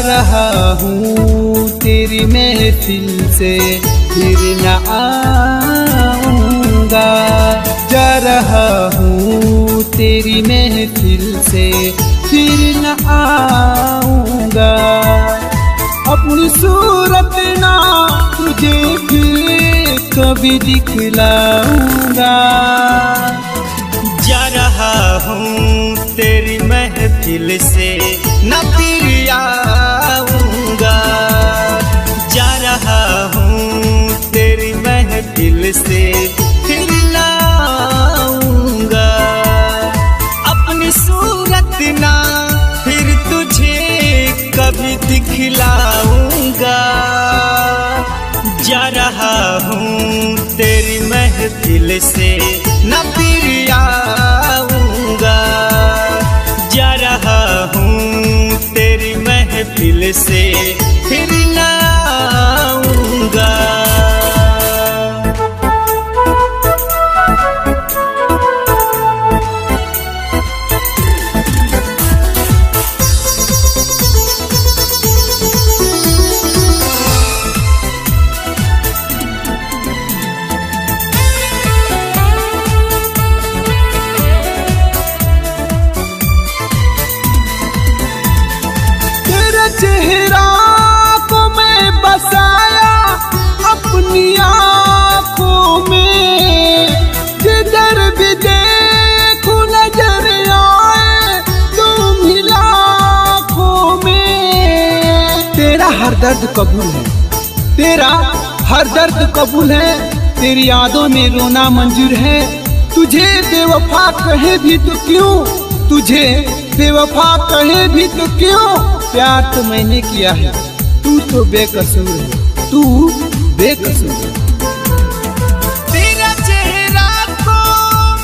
रहा हूँ तेरी महफिल से फिर न आऊँगा। जा रहा हूँ तेरी महफिल से फिर न आऊँगा। अपनी सूरत ना तुझे फिर कभी दिखलाऊँगा। जा रहा हूँ तेरी महफिल से न फिर आऊँगा। जा रहा हूँ तेरी महफिल से फिर न आऊँगा। अपनी सूरत ना फिर तुझे कभी दिखलाऊँगा। जा रहा हूँ तेरी महफिल से न फिर आऊँगा। जा रहा हूँ तेरी महफिल से फिर न आऊँगा। चेहरा को मैं बसाया अपनी आँखों में। जिधर भी देखूं नजर आए तुम ही लाखों में। तेरा हर दर्द कबूल है, तेरा हर दर्द कबूल है। तेरी यादों में रोना मंजूर है। तुझे बेवफा कहे भी तो क्यों, तुझे बेवफा कहे भी तो क्यों। प्यार तो मैंने किया है, तू तो बेकसूर है, तू बेकसूर है। तेरा चेहरा को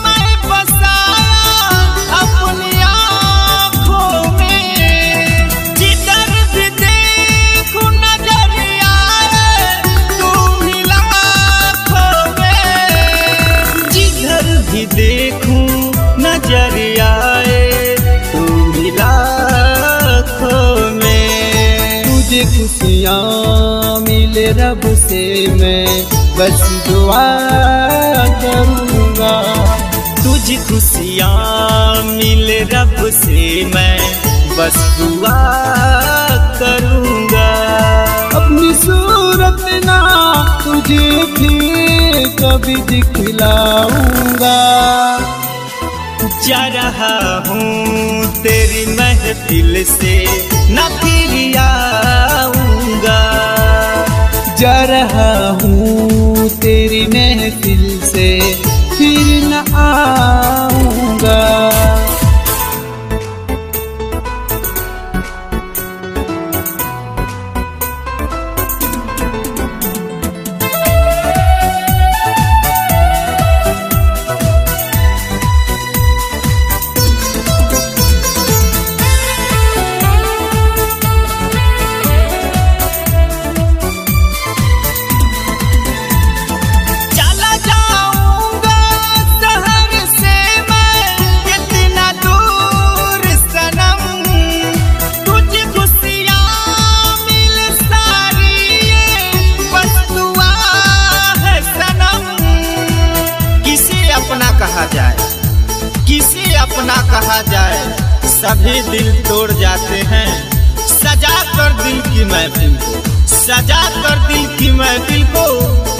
मैं बसाया अपनी आँखों में। जिधर भी देखूं नजर आए तुम ही लाखों में। जिधर भी देखूं नजर आए तुम ही लाखों में। तुझे खुशियाँ मिले रब से मैं बस दुआ करूँगा। तुझे खुशियाँ मिले रब से मैं बस दुआ करूँगा। अपनी सूरत ना तुझे फिर कभी दिखलाऊँगा। जा रहा हूँ तेरी महफिल से न फिर आऊँगा। जा रहा हूँ तेरी महफिल से फिर न आऊँगा। किसे अपना कहा जाए, सभी दिल तोड़ जाते हैं। सजा कर दिल की महफिल को, सजा कर दिल की महफिल को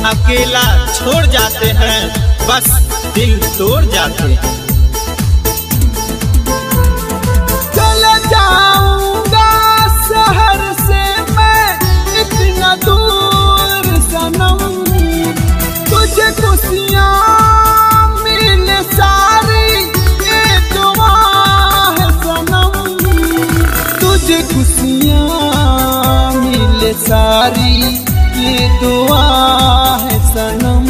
अकेला छोड़ जाते हैं, बस दिल तोड़ जाते हैं। चला जाऊंगा शहर से मैं इतना दूर सनम। तुझे खुशियाँ मिले सारी ये दुआ है सनम। तुझे खुशियाँ मिले सारी ये दुआ है सनम।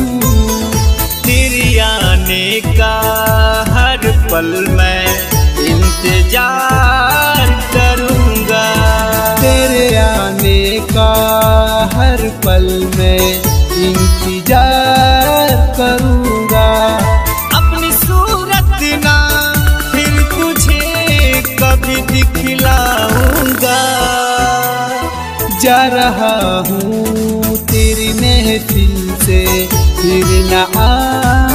तेरे आने का हर पल मैं इंतजार करूँगा। तेरे आने का हर पल मैं इंतजार करूँगा। अपनी सूरत ना फिर तुझे कभी दिखलाऊँगा। जा रहा हूँ तेरी महफिल से फिर न आ